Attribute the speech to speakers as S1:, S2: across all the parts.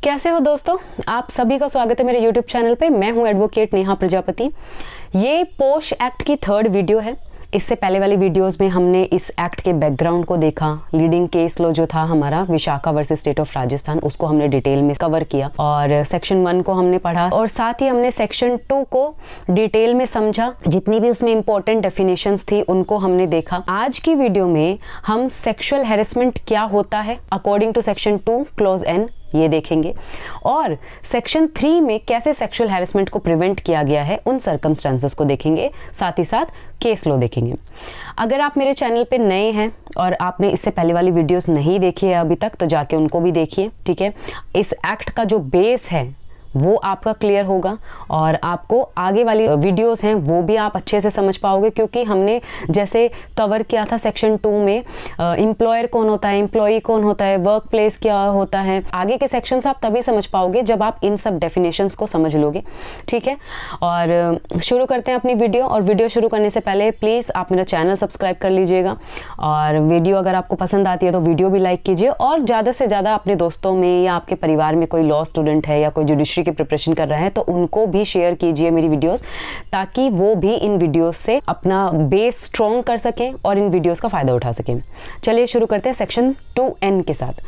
S1: कैसे हो दोस्तों, आप सभी का स्वागत है मेरे YouTube चैनल पे। मैं हूं एडवोकेट नेहा प्रजापति। ये पोश एक्ट की थर्ड वीडियो है। इससे पहले वाली वीडियोस में हमने इस एक्ट के बैकग्राउंड को देखा, लीडिंग केस लो जो था हमारा Vishakha versus state of Rajasthan, उसको हमने डिटेल में कवर किया और सेक्शन 1 को हमने पढ़ा और साथ ही हमने सेक्शन 2 को डिटेल में समझा। जितनी भी उसमें इंपॉर्टेंट डेफिनेशंस थी उनको हमने देखा। आज की वीडियो में हम सेक्सुअल हैरेसमेंट क्या होता है according to section 2 clause N ये देखेंगे और सेक्शन 3 में कैसे सेक्सुअल हैरेसमेंट को प्रिवेंट किया गया है उन सर्कमस्टेंसेस को देखेंगे, साथ ही साथ केस लॉ देखेंगे। अगर आप मेरे चैनल पे नए हैं और आपने इससे पहले वाली वीडियोस नहीं देखी है अभी तक, तो जाके उनको भी देखिए, ठीक है। इस एक्ट का जो बेस है वो आपका क्लियर होगा और आपको आगे वाली वीडियोस हैं वो भी आप अच्छे से समझ पाओगे, क्योंकि हमने जैसे कवर किया था सेक्शन 2 में एम्प्लॉयर कौन होता है, एम्प्लॉई कौन होता है, वर्क प्लेस क्या होता है। आगे के सेक्शंस आप तभी समझ पाओगे जब आप इन सब डेफिनेशंस को समझ लोगे, ठीक है। और शुरू करते हैं अपनी वीडियो। और वीडियो शुरू करने से पहले प्लीज़ आप मेरा चैनल सब्सक्राइब कर लीजिएगा और वीडियो अगर आपको पसंद आती है तो वीडियो भी लाइक कीजिए और ज़्यादा से ज़्यादा अपने दोस्तों में या आपके परिवार में कोई लॉ स्टूडेंट है या कोई जुडिशरी की प्रिपरेशन कर रहा है तो उनको भी शेयर कीजिए मेरी वीडियोस, ताकि वो भी इन वीडियोस से अपना बेस स्ट्रॉन्ग कर सकें और इन वीडियोस का फ़ायदा उठा सकें। चलिए शुरू करते हैं सेक्शन 2N के साथ।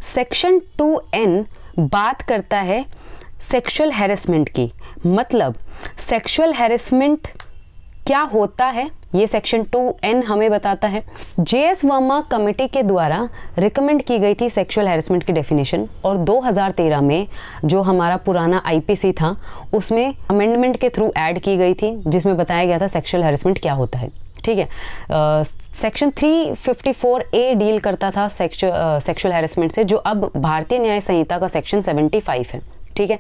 S1: सेक्शन 2N बात करता है सेक्सुअल हैरेसमेंट की, मतलब सेक्सुअल हैरेसमेंट क्या होता है ये सेक्शन 2N हमें बताता है। JS वर्मा कमेटी के द्वारा रिकमेंड की गई थी सेक्सुअल हैरेसमेंट की डेफिनेशन और 2013 में जो हमारा पुराना IPC था उसमें अमेंडमेंट के थ्रू ऐड की गई थी, जिसमें बताया गया था सेक्सुअल हैरेसमेंट क्या होता है, ठीक है। सेक्शन 354A डील करता था सेक्सुअल हैरेसमेंट से, जो अब भारतीय न्याय संहिता का सेक्शन 75 है, ठीक है।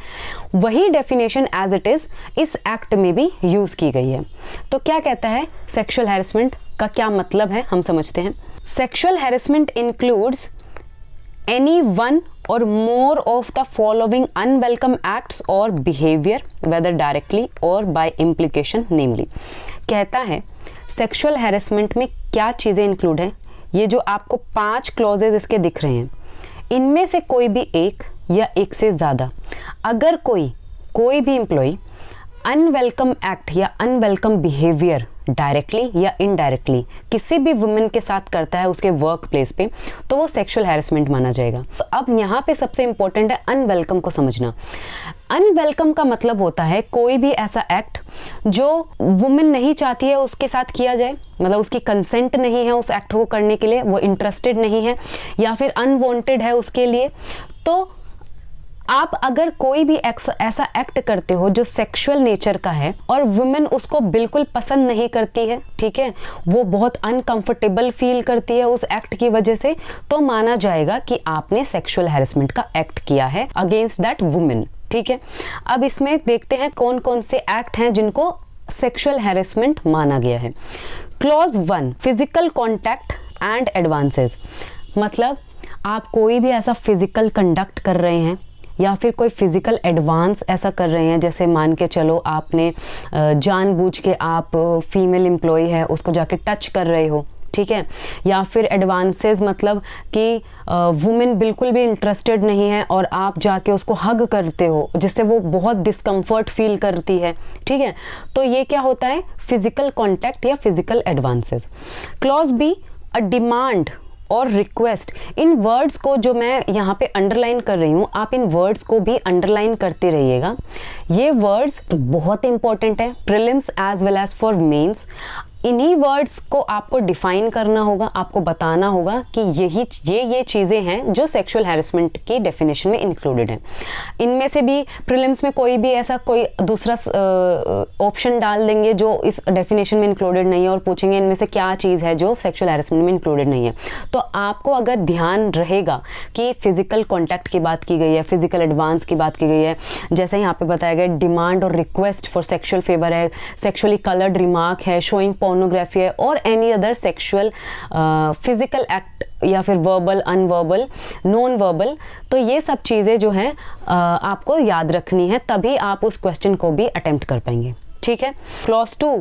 S1: वही डेफिनेशन एज इट इज इस एक्ट में भी यूज की गई है। तो क्या कहता है सेक्सुअल हैरेसमेंट का क्या मतलब है, हम समझते हैं। Sexual harassment includes any one or more of the following unwelcome acts or behaviour whether directly or by implication namely. कहता है सेक्सुअल हैरेसमेंट में क्या चीज़ें इंक्लूड हैं। ये जो आपको 5 क्लॉजेज इसके दिख रहे हैं, इनमें से कोई भी एक या एक से ज़्यादा अगर कोई भी एम्प्लॉय अनवेलकम एक्ट या अनवेलकम बिहेवियर डायरेक्टली या इनडायरेक्टली किसी भी वुमेन के साथ करता है उसके वर्क प्लेस पे, तो वो सेक्सुअल हैरेसमेंट माना जाएगा। तो अब यहाँ पे सबसे इंपॉर्टेंट है अनवेलकम को समझना। अनवेलकम का मतलब होता है कोई भी ऐसा एक्ट जो वुमेन नहीं चाहती है उसके साथ किया जाए, मतलब उसकी कंसेंट नहीं है उस एक्ट को करने के लिए, वो इंटरेस्टेड नहीं है या फिर अनवांटेड है उसके लिए। तो आप अगर कोई भी ऐसा एक्ट करते हो जो सेक्सुअल नेचर का है और वुमेन उसको बिल्कुल पसंद नहीं करती है, ठीक है, वो बहुत अनकंफर्टेबल फील करती है उस एक्ट की वजह से, तो माना जाएगा कि आपने सेक्सुअल हैरेसमेंट का एक्ट किया है अगेंस्ट दैट वुमेन, ठीक है। अब इसमें देखते हैं कौन कौन से एक्ट हैं जिनको सेक्सुअल हैरेसमेंट माना गया है। Clause 1 physical contact and advances, मतलब आप कोई भी ऐसा फिजिकल कंडक्ट कर रहे हैं या फिर कोई फिजिकल एडवांस ऐसा कर रहे हैं, जैसे मान के चलो आपने जानबूझ के आप फीमेल एम्प्लॉय है उसको जाके टच कर रहे हो, ठीक है। या फिर एडवांसेस मतलब कि वुमेन बिल्कुल भी इंटरेस्टेड नहीं है और आप जाके उसको हग करते हो जिससे वो बहुत डिस्कम्फर्ट फील करती है, ठीक है। तो ये क्या होता है, फिजिकल कॉन्टैक्ट या physical advances. Clause B a demand और रिक्वेस्ट। इन वर्ड्स को जो मैं यहाँ पे अंडरलाइन कर रही हूँ, आप इन वर्ड्स को भी अंडरलाइन करते रहिएगा। ये वर्ड्स बहुत इंपॉर्टेंट है prelims as well as for mains. इन्हीं वर्ड्स को आपको डिफाइन करना होगा, आपको बताना होगा कि ये चीज़ें हैं जो सेक्सुअल हैरेसमेंट की डेफिनेशन में इंक्लूडेड हैं। इनमें से भी प्रीलिम्स में कोई भी ऐसा कोई दूसरा ऑप्शन डाल देंगे जो इस डेफिनेशन में इंक्लूडेड नहीं है और पूछेंगे इनमें से क्या चीज़ है जो सेक्सुअल हैरेसमेंट में इंक्लूडेड नहीं है। तो आपको अगर ध्यान रहेगा कि फिजिकल कॉन्टैक्ट की बात की गई है, फिजिकल एडवांस की बात की गई है, जैसे यहाँ पे बताया गया डिमांड और रिक्वेस्ट फॉर सेक्सुअल फेवर है, सेक्सुअली कलर्ड रिमार्क है, शोइंग पोर्नोग्राफी है और any other sexual physical act या फिर वर्बल, अनवर्बल, नॉन वर्बल। तो ये सब चीज़ें जो हैं आपको याद रखनी है, तभी आप उस क्वेश्चन को भी अटेम्प्ट कर पाएंगे, ठीक है। क्लॉज 2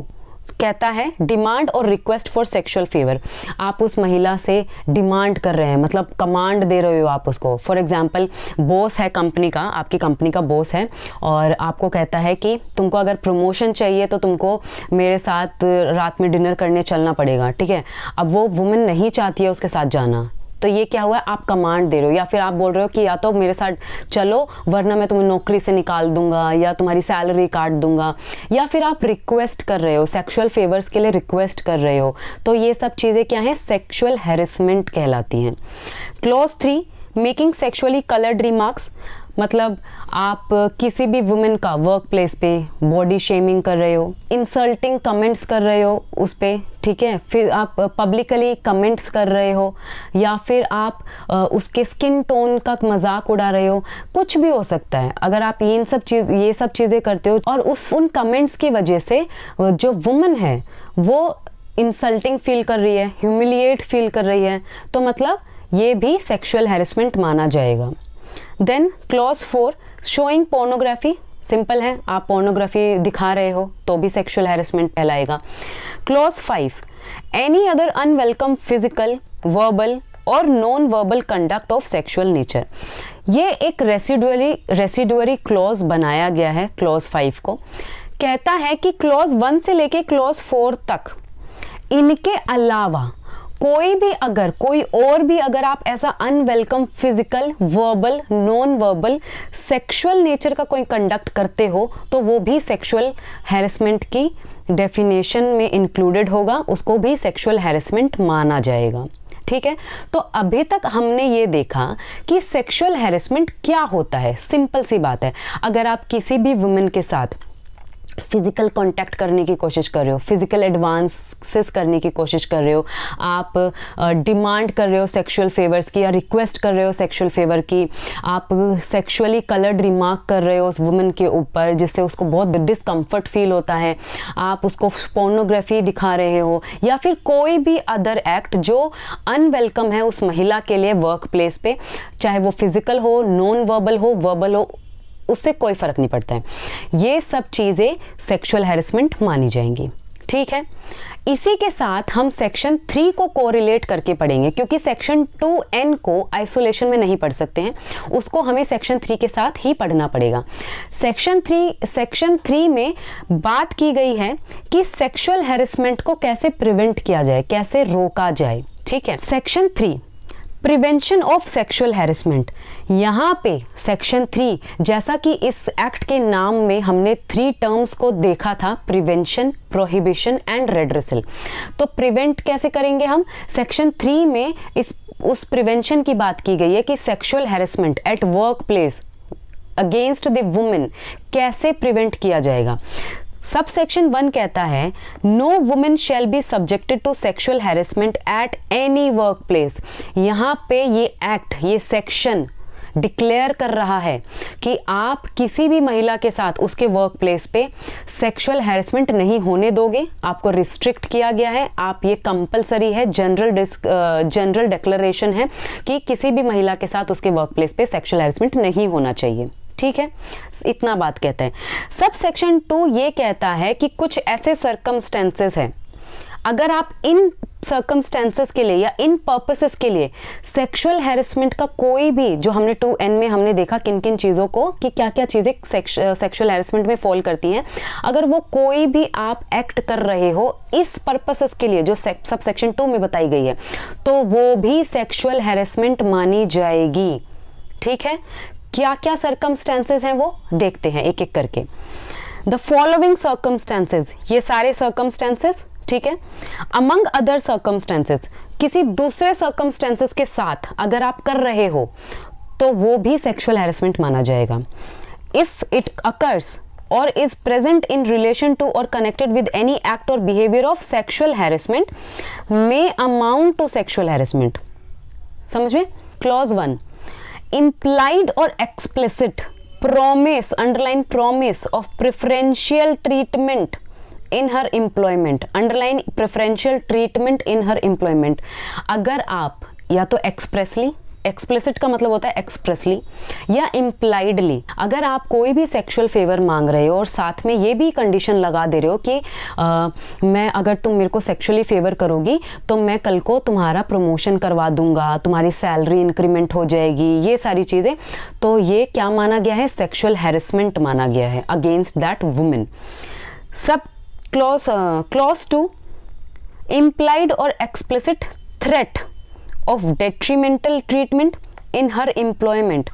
S1: कहता है डिमांड और रिक्वेस्ट फॉर सेक्सुअल फेवर। आप उस महिला से डिमांड कर रहे हैं, मतलब कमांड दे रहे हो आप उसको। फॉर एग्जांपल बॉस है कंपनी का, आपकी कंपनी का बॉस है और आपको कहता है कि तुमको अगर प्रमोशन चाहिए तो तुमको मेरे साथ रात में डिनर करने चलना पड़ेगा, ठीक है। अब वो वुमेन नहीं चाहती है उसके साथ जाना, तो ये क्या हुआ, आप कमांड दे रहे हो, या फिर आप बोल रहे हो कि या तो मेरे साथ चलो वरना मैं तुम्हें नौकरी से निकाल दूंगा या तुम्हारी सैलरी काट दूंगा, या फिर आप रिक्वेस्ट कर रहे हो, सेक्सुअल फेवर्स के लिए रिक्वेस्ट कर रहे हो। तो ये सब चीज़ें क्या हैं, सेक्सुअल हैरेसमेंट कहलाती हैं। Clause 3, making sexually coloured remarks, मतलब आप किसी भी वुमेन का वर्क प्लेस पे बॉडी शेमिंग कर रहे हो, इंसल्टिंग कमेंट्स कर रहे हो उस पर, ठीक है। फिर आप पब्लिकली कमेंट्स कर रहे हो, या फिर आप उसके स्किन टोन का मजाक उड़ा रहे हो, कुछ भी हो सकता है। अगर आप ये सब चीज़ें करते हो और उन कमेंट्स की वजह से जो वुमेन है वो इंसल्टिंग फील कर रही है, ह्यूमिलिएट फील कर रही है, तो मतलब ये भी सेक्सुअल हैरेसमेंट माना जाएगा। Then clause 4, showing pornography, simple है, आप पोर्नोग्राफी दिखा रहे हो तो भी सेक्सुअल हैरेसमेंट कहलाएगा। Clause 5, any other unwelcome physical, verbal or non verbal conduct of sexual nature. ये एक रेसिडुअरी क्लॉज बनाया गया है क्लॉज 5 को। कहता है कि क्लॉज 1 से लेके क्लॉज 4 तक इनके अलावा कोई और भी अगर आप ऐसा unwelcome physical, verbal, non verbal, sexual nature का कोई कंडक्ट करते हो तो वो भी सेक्सुअल हैरेसमेंट की डेफिनेशन में इंक्लूडेड होगा, उसको भी सेक्सुअल हैरेसमेंट माना जाएगा, ठीक है। तो अभी तक हमने ये देखा कि सेक्सुअल हैरेसमेंट क्या होता है। सिंपल सी बात है, अगर आप किसी भी वुमेन के साथ फिजिकल कांटेक्ट करने की कोशिश कर रहे हो, फिजिकल एडवांसेस करने की कोशिश कर रहे हो, आप डिमांड कर रहे हो सेक्सुअल फेवर्स की या रिक्वेस्ट कर रहे हो सेक्सुअल फेवर की, आप सेक्सुअली कलर्ड रिमार्क कर रहे हो उस वुमेन के ऊपर जिससे उसको बहुत डिस्कम्फर्ट फील होता है, आप उसको पोर्नोग्राफी दिखा रहे हो, या फिर कोई भी अदर एक्ट जो अनवेलकम है उस महिला के लिए वर्क प्लेस पे, चाहे वो फिजिकल हो, नॉन वर्बल हो, वर्बल हो, उससे कोई फर्क नहीं पड़ता है, ये सब चीज़ें सेक्सुअल हैरेसमेंट मानी जाएंगी, ठीक है। इसी के साथ हम सेक्शन 3 को कोरिलेट करके पढ़ेंगे, क्योंकि सेक्शन 2N को आइसोलेशन में नहीं पढ़ सकते हैं, उसको हमें सेक्शन 3 के साथ ही पढ़ना पड़ेगा। सेक्शन 3 में बात की गई है कि सेक्सुअल हैरेसमेंट को कैसे प्रिवेंट किया जाए, कैसे रोका जाए, ठीक है। Section 3 prevention of sexual harassment. यहाँ पे सेक्शन 3, जैसा कि इस एक्ट के नाम में हमने 3 टर्म्स को देखा था, प्रिवेंशन, प्रोहिबिशन एंड रेड्रेसल। तो प्रिवेंट कैसे करेंगे हम, सेक्शन 3 में उस प्रिवेंशन की बात की गई है कि sexual harassment at work place against the women कैसे प्रिवेंट किया जाएगा। सब सेक्शन 1 कहता है no women shall be subjected to sexual harassment at any work place. यहाँ पे ये एक्ट, ये सेक्शन डिक्लेयर कर रहा है कि आप किसी भी महिला के साथ उसके वर्क प्लेस पे सेक्सुअल हैरेसमेंट नहीं होने दोगे, आपको रिस्ट्रिक्ट किया गया है, आप ये कंपलसरी है, जनरल डिक्लेरेशन है कि किसी भी महिला के साथ उसके वर्क प्लेस पे सेक्सुअल हैरेसमेंट नहीं होना चाहिए, ठीक है। इतना बात कहता है। सब सेक्शन 2 ये कहता है कि कुछ ऐसे सर्कमस्टेंसेस हैं, अगर आप इन सर्कमस्टेंसेस के लिए या इन पर्पसेस के लिए सेक्सुअल हैरेसमेंट का कोई भी, जो हमने 2N में हमने देखा किन किन चीज़ों को कि क्या क्या चीज़ें सेक्सुअल हैरेसमेंट में फॉल करती हैं, अगर वो कोई भी आप एक्ट कर रहे हो इस पर्पसेस के लिए जो सब सेक्शन 2 में बताई गई है, तो वो भी सेक्सुअल हैरेसमेंट मानी जाएगी, ठीक है। क्या क्या सर्कमस्टेंसेस हैं वो देखते हैं एक एक करके। द फॉलोइंग सर्कमस्टेंसेस, ये सारे सर्कमस्टेंसेस, ठीक है। अमंग अदर सर्कमस्टेंसेस, किसी दूसरे सर्कमस्टेंसेस के साथ अगर आप कर रहे हो तो वो भी सेक्सुअल हैरेसमेंट माना जाएगा। If it occurs or is present in relation to or connected with any act or behavior of sexual harassment may amount to sexual harassment। समझ में? Clause 1, implied or explicit promise, underline promise of preferential treatment in her employment, underline preferential treatment in her employment। अगर आप या तो expressly, explicit का मतलब होता है एक्सप्रेसली या इम्प्लाइडली। अगर आप कोई भी सेक्सुअल फेवर मांग रहे हो और साथ में ये भी कंडीशन लगा दे रहे हो कि मैं अगर तुम मेरे को सेक्सुअली फेवर करोगी तो मैं कल को तुम्हारा प्रमोशन करवा दूंगा, तुम्हारी सैलरी इंक्रीमेंट हो जाएगी, ये सारी चीज़ें, तो ये क्या माना गया है? सेक्सुअल हैरेसमेंट माना गया है against that women. Sub clause 2, implied or explicit threat of detrimental treatment in her employment।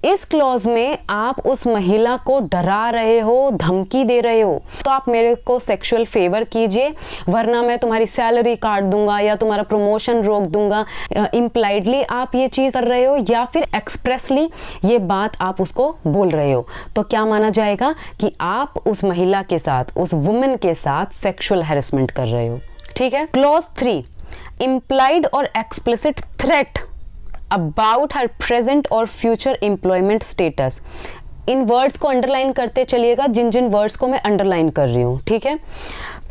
S1: इस क्लॉज में आप उस महिला को डरा रहे हो, धमकी दे रहे हो, तो आप मेरे को सेक्सुअल फेवर कीजिए वरना मैं तुम्हारी सैलरी काट दूंगा या तुम्हारा प्रमोशन रोक दूंगा। इम्प्लाइडली आप ये चीज़ कर रहे हो या फिर एक्सप्रेसली ये बात आप उसको बोल रहे हो, तो क्या माना जाएगा कि आप उस महिला के साथ, उस वुमेन के साथ सेक्सुअल हैरेसमेंट कर रहे हो। ठीक है। Clause 3, implied or explicit threat about her present or future employment status। In words को अंडरलाइन करते चलिएगा, जिन जिन वर्ड्स को मैं अंडरलाइन कर रही हूँ। ठीक है।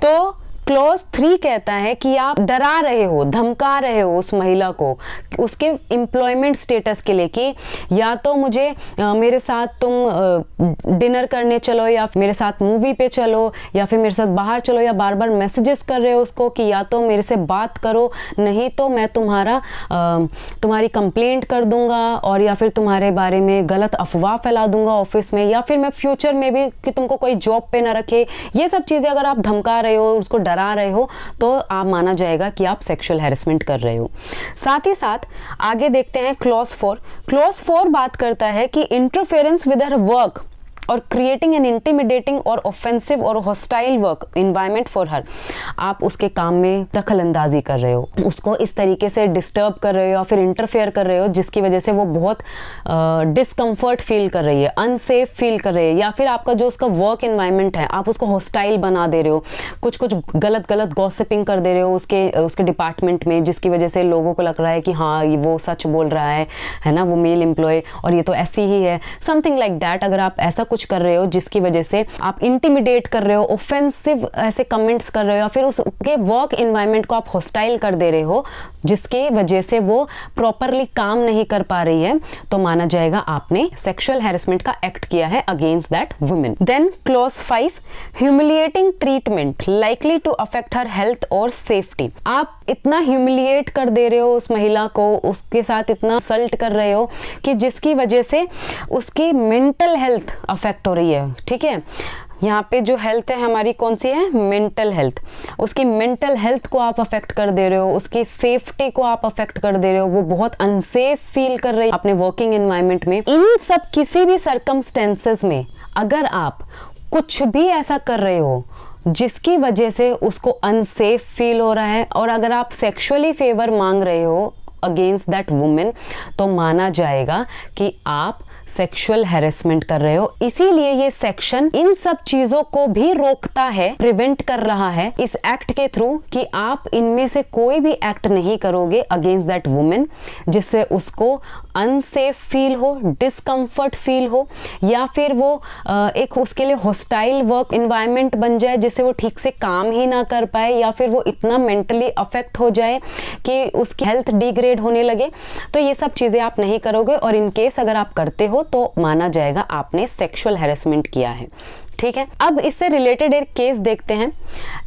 S1: तो क्लॉज 3 कहता है कि आप डरा रहे हो, धमका रहे हो उस महिला को उसके एम्प्लॉयमेंट स्टेटस के लिए कि या तो मुझे मेरे साथ तुम डिनर करने चलो या मेरे साथ मूवी पे चलो या फिर मेरे साथ बाहर चलो, या बार बार मैसेजेस कर रहे हो उसको कि या तो मेरे से बात करो, नहीं तो मैं तुम्हारी कंप्लेंट कर दूंगा और या फिर तुम्हारे बारे में गलत अफवाह फैला दूंगा ऑफिस में, या फिर मैं फ्यूचर में भी कि तुमको कोई जॉब पे ना रखे। ये सब चीज़ें अगर आप धमका रहे हो, उसको डरा रहे हो, तो आप माना जाएगा कि आप सेक्सुअल हैरेसमेंट कर रहे हो। साथ ही साथ आगे देखते हैं क्लॉज 4। क्लॉज 4 बात करता है कि इंटरफेरेंस विद हर वर्क और क्रिएटिंग एन इंटिमिडेटिंग और ऑफेंसिव और hostile work environment for her. आप उसके काम में दखल अंदाजी कर रहे हो, उसको इस तरीके से डिस्टर्ब कर रहे हो या फिर इंटरफेयर कर रहे हो जिसकी वजह से वो बहुत डिस्कम्फर्ट फील कर रही है, अनसेफ फील कर रही है, या फिर आपका जो उसका वर्क इन्वायरमेंट है आप उसको हॉस्टाइल बना दे रहे हो, कुछ गलत गॉसिपिंग कर दे रहे हो उसके डिपार्टमेंट में, जिसकी वजह से लोगों को लग रहा है कि हाँ वो सच बोल रहा है ना, वो मेल एम्प्लॉय और ये तो ऐसी ही है, समथिंग लाइक दैट। अगर आप ऐसा कुछ कर रहे हो जिसकी वजह से आप इंटिमिडेट कर रहे हो, ऑफेंसिव ऐसे कमेंट्स कर रहे हो या फिर उसके वर्क एनवायरनमेंट को आप हॉस्टाइल कर दे रहे हो जिसकी वजह से वो प्रॉपरली काम नहीं कर पा रही है, तो माना जाएगा आपने सेक्सुअल हैरेसमेंट का एक्ट किया है against that women. Then clause 5, humiliating treatment likely to affect her health और सेफ्टी। आप इतना ह्यूमिलिएट कर दे रहे हो उस महिला को, उसके साथ इतना सल्ट कर रहे हो कि जिसकी वजह से उसकी मेंटल हेल्थ अफेक्ट हो रही है। ठीक है, यहाँ पे जो हेल्थ है हमारी कौन सी है? Mental health. उसकी मेंटल हेल्थ को आप अफेक्ट कर दे रहे हो, उसकी सेफ्टी को आप अफेक्ट कर दे रहे हो, वो बहुत अनसेफ फील कर रही है अपने वर्किंग एनवायरनमेंट में। इन सब किसी भी सर्कमस्टेंसेस में अगर आप कुछ भी ऐसा कर रहे हो जिसकी वजह से उसको अनसेफ फील हो रहा है और अगर आप सेक्सुअली फेवर मांग रहे हो अगेंस्ट दैट वुमेन, तो माना जाएगा कि आप सेक्सुअल हैरेसमेंट कर रहे हो। इसीलिए ये सेक्शन इन सब चीजों को भी रोकता है, प्रिवेंट कर रहा है इस एक्ट के थ्रू कि आप इनमें से कोई भी एक्ट नहीं करोगे अगेंस्ट दैट वुमेन जिससे उसको अनसेफ फील हो, डिस्कम्फर्ट फील हो, या फिर वो एक उसके लिए हॉस्टाइल वर्क इन्वायरमेंट बन जाए जिससे वो ठीक से काम ही ना कर पाए, या फिर वो इतना मेंटली अफेक्ट हो जाए कि उसकी हेल्थ डिग्रेड होने लगे। तो ये सब चीज़ें आप नहीं करोगे और इन केस अगर आप करते हो तो माना जाएगा आपने सेक्सुअल हैरेसमेंट किया है। ठीक है, अब इससे रिलेटेड एक केस देखते हैं।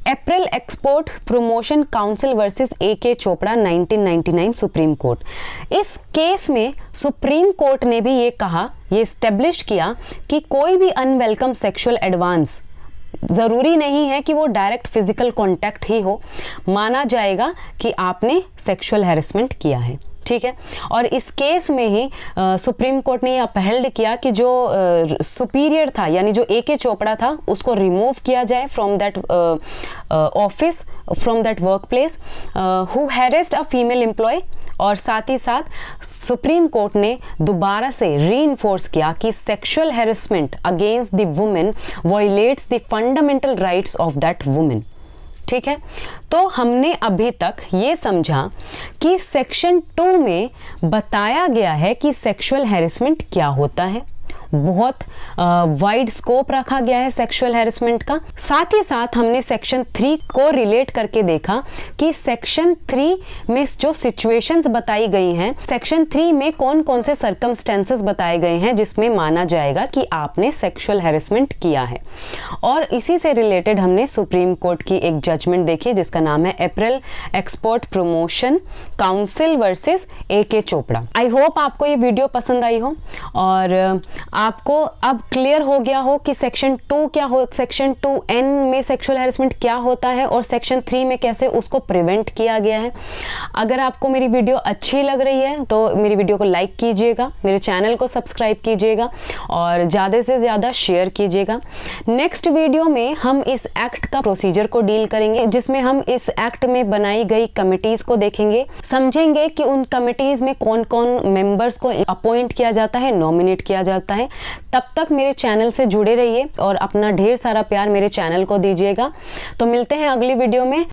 S1: April export promotion council versus AK Chopra 1999 Supreme Court. इस केस में सुप्रीम कोर्ट ने भी ये कहा, ये एस्टेब्लिश किया कि कोई भी अनवेलकम सेक्सुअल एडवांस ज़रूरी नहीं है कि वो डायरेक्ट फिजिकल कांटेक्ट ही हो, माना जाएगा कि आपने सेक्सुअल हैरेसमेंट किया है। ठीक है, और इस केस में ही सुप्रीम कोर्ट ने अपहेल्ड किया कि जो सुपीरियर था यानी जो AK चोपड़ा था उसको रिमूव किया जाए from that office, from that work place who harassed a female employ. और साथ ही साथ सुप्रीम कोर्ट ने दोबारा से रीइंफोर्स किया कि sexual harassment against the women violets the fundamental rights of that women. ठीक है, तो हमने अभी तक ये समझा कि सेक्शन 2 में बताया गया है कि सेक्सुअल हैरेसमेंट क्या होता है, बहुत वाइड स्कोप रखा गया है सेक्सुअल हैरेसमेंट का। साथ ही साथ हमने सेक्शन 3 को रिलेट करके देखा कि सेक्शन 3 में जो सिचुएशंस बताई गई हैं, सेक्शन 3 में कौन कौन से सर्कमस्टेंसेस बताए गए हैं जिसमें माना जाएगा कि आपने सेक्सुअल हैरेसमेंट किया है। और इसी से रिलेटेड हमने सुप्रीम कोर्ट की एक जजमेंट देखी जिसका नाम है April export promotion council versus AK Chopra. I hope आपको ये वीडियो पसंद आई हो और आपको अब क्लियर हो गया हो कि सेक्शन 2 क्या हो, सेक्शन 2N में सेक्सुअल हैरेसमेंट क्या होता है और सेक्शन 3 में कैसे उसको प्रिवेंट किया गया है। अगर आपको मेरी वीडियो अच्छी लग रही है तो मेरी वीडियो को लाइक कीजिएगा, मेरे चैनल को सब्सक्राइब कीजिएगा और ज़्यादा से ज़्यादा शेयर कीजिएगा। नेक्स्ट वीडियो में हम इस एक्ट का प्रोसीजर को डील करेंगे जिसमें हम इस एक्ट में बनाई गई कमिटीज़ को देखेंगे, समझेंगे कि उन कमिटीज़ में कौन कौन मेंबर्स को अपॉइंट किया जाता है, नॉमिनेट किया जाता है। तब तक मेरे चैनल से जुड़े रहिए और अपना ढेर सारा प्यार मेरे चैनल को दीजिएगा। तो मिलते हैं अगली वीडियो में।